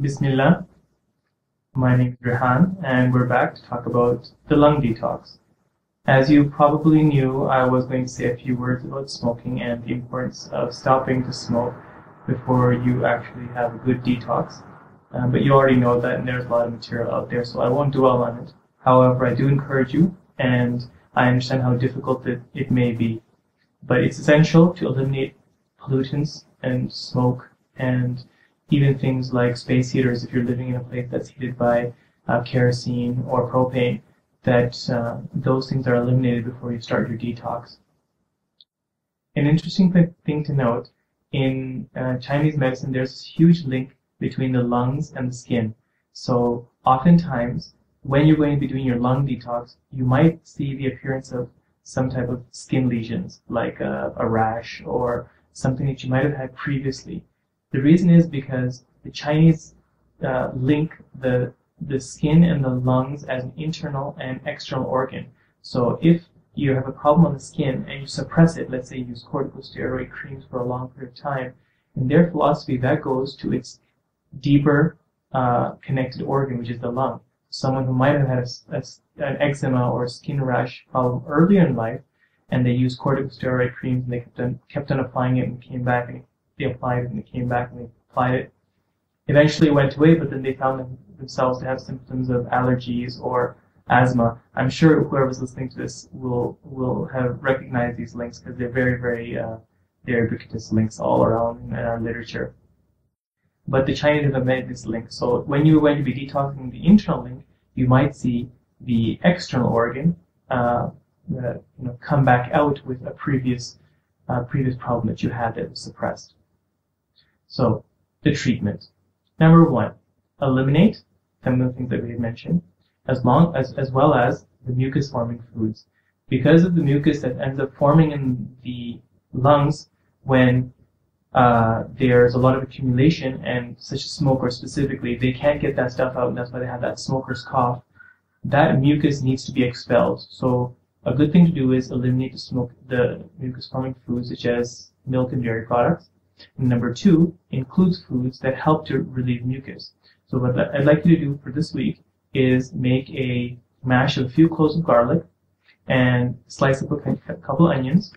Bismillah, my name is Rehan, and we're back to talk about the lung detox. As you probably knew, I was going to say a few words about smoking and the importance of stopping to smoke before you actually have a good detox. But you already know that, and there's a lot of material out there, so I won't dwell on it. However, I do encourage you, and I understand how difficult it may be. But it's essential to eliminate pollutants and smoke and even things like space heaters if you're living in a place that's heated by kerosene or propane, that those things are eliminated before you start your detox. An interesting thing to note, in Chinese medicine, there's this huge link between the lungs and the skin. So oftentimes, when you're going to be doing your lung detox, you might see the appearance of some type of skin lesions, like a rash or something that you might have had previously. The reason is because the Chinese link the skin and the lungs as an internal and external organ. So if you have a problem on the skin and you suppress it, let's say you use corticosteroid creams for a long period of time, in their philosophy that goes to its deeper connected organ, which is the lung. Someone who might have had an eczema or skin rash problem earlier in life, and they used corticosteroid creams and they kept on applying it and came back and they applied it and they came back and they applied it. Eventually it went away, but then they found themselves to have symptoms of allergies or asthma. I'm sure whoever's listening to this will have recognized these links because they're very they're ubiquitous links all around in our literature. But the Chinese have made this link. So when you're going to be detoxing the internal link, you might see the external organ come back out with a previous problem that you had that was suppressed. So the treatment. Number one, eliminate some of the things that we had mentioned, as well as the mucus forming foods. Because of the mucus that ends up forming in the lungs when there's a lot of accumulation, and such as smokers specifically, they can't get that stuff out, and that's why they have that smoker's cough. That mucus needs to be expelled. So a good thing to do is eliminate the mucus forming foods such as milk and dairy products. And number two includes foods that help to relieve mucus. So what I'd like you to do for this week is make a mash of a few cloves of garlic and slice up a couple of onions,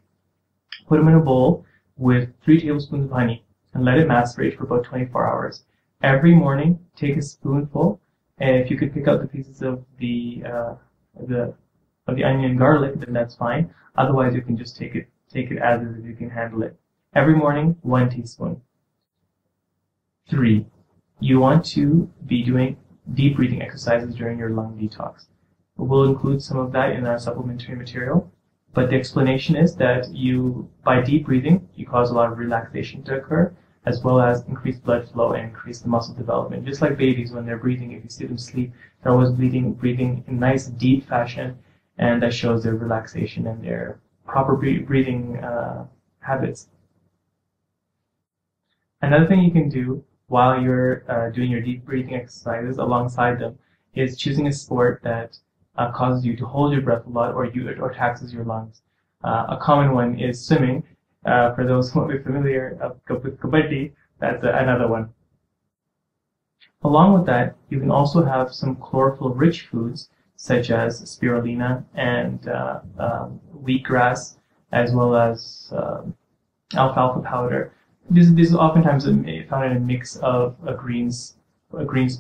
put them in a bowl with 3 tablespoons of honey, and let it macerate for about 24 hours. Every morning, take a spoonful, and if you could pick out the pieces of the onion and garlic, then that's fine. Otherwise, you can just take it as is if you can handle it. Every morning, 1 teaspoon. 3. You want to be doing deep breathing exercises during your lung detox. We'll include some of that in our supplementary material, but the explanation is that by deep breathing, you cause a lot of relaxation to occur, as well as increased blood flow and increase the muscle development. Just like babies, when they're breathing, if you see them sleep, they're always breathing in nice, deep fashion, and that shows their relaxation and their proper breathing habits. Another thing you can do while you're doing your deep breathing exercises alongside them is choosing a sport that causes you to hold your breath a lot or taxes your lungs. A common one is swimming. For those who won't be familiar with kabaddi, that's another one. Along with that, you can also have some chlorophyll-rich foods such as spirulina and wheatgrass, as well as alfalfa powder. This is oftentimes found in a mix of a greens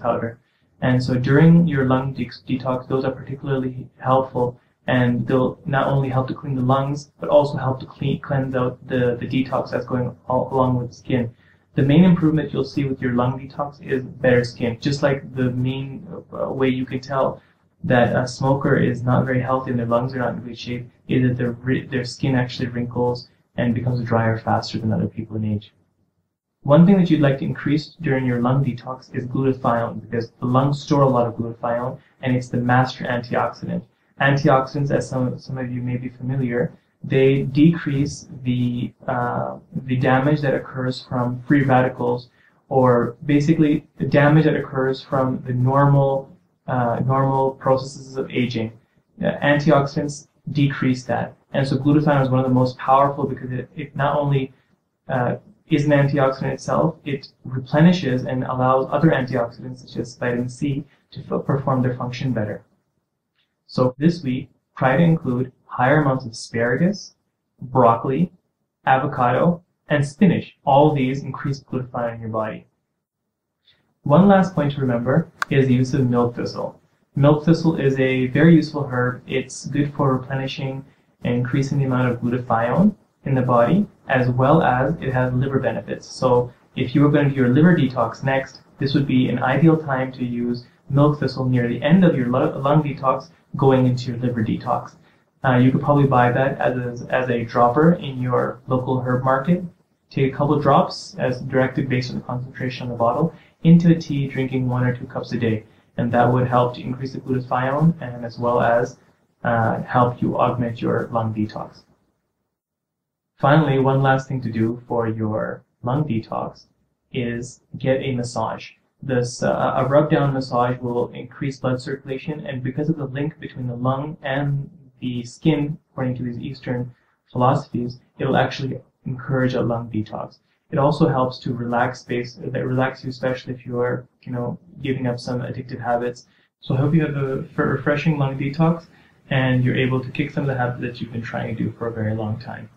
powder. And so during your lung detox, those are particularly helpful, and they'll not only help to clean the lungs, but also help to cleanse out the detox that's going along with the skin. The main improvement you'll see with your lung detox is better skin. Just like the main way you can tell that a smoker is not very healthy and their lungs are not in good shape is that their skin actually wrinkles and becomes drier faster than other people in age. One thing that you'd like to increase during your lung detox is glutathione, because the lungs store a lot of glutathione, and it's the master antioxidant. Antioxidants, as some of you may be familiar, they decrease the damage that occurs from free radicals, or basically the damage that occurs from the normal processes of aging. Antioxidants decrease that, and so glutathione is one of the most powerful because it not only is an antioxidant itself. It replenishes and allows other antioxidants such as vitamin C to perform their function better. So this week, try to include higher amounts of asparagus, broccoli, avocado, and spinach. All of these increase glutathione in your body. One last point to remember is the use of milk thistle. Milk thistle is a very useful herb. It's good for replenishing and increasing the amount of glutathione in the body, as well as it has liver benefits. So if you were going to do your liver detox next, this would be an ideal time to use milk thistle near the end of your lung detox going into your liver detox. You could probably buy that as a dropper in your local herb market. Take a couple drops as directed based on the concentration on the bottle into a tea, drinking 1 or 2 cups a day. And that would help to increase the glutathione and as well as help you augment your lung detox. Finally, one last thing to do for your lung detox is get a massage. A rub-down massage will increase blood circulation, and because of the link between the lung and the skin, according to these Eastern philosophies, it will actually encourage a lung detox. It also helps to relax you, especially if you are, giving up some addictive habits. So I hope you have a refreshing lung detox and you're able to kick some of the habits that you've been trying to do for a very long time.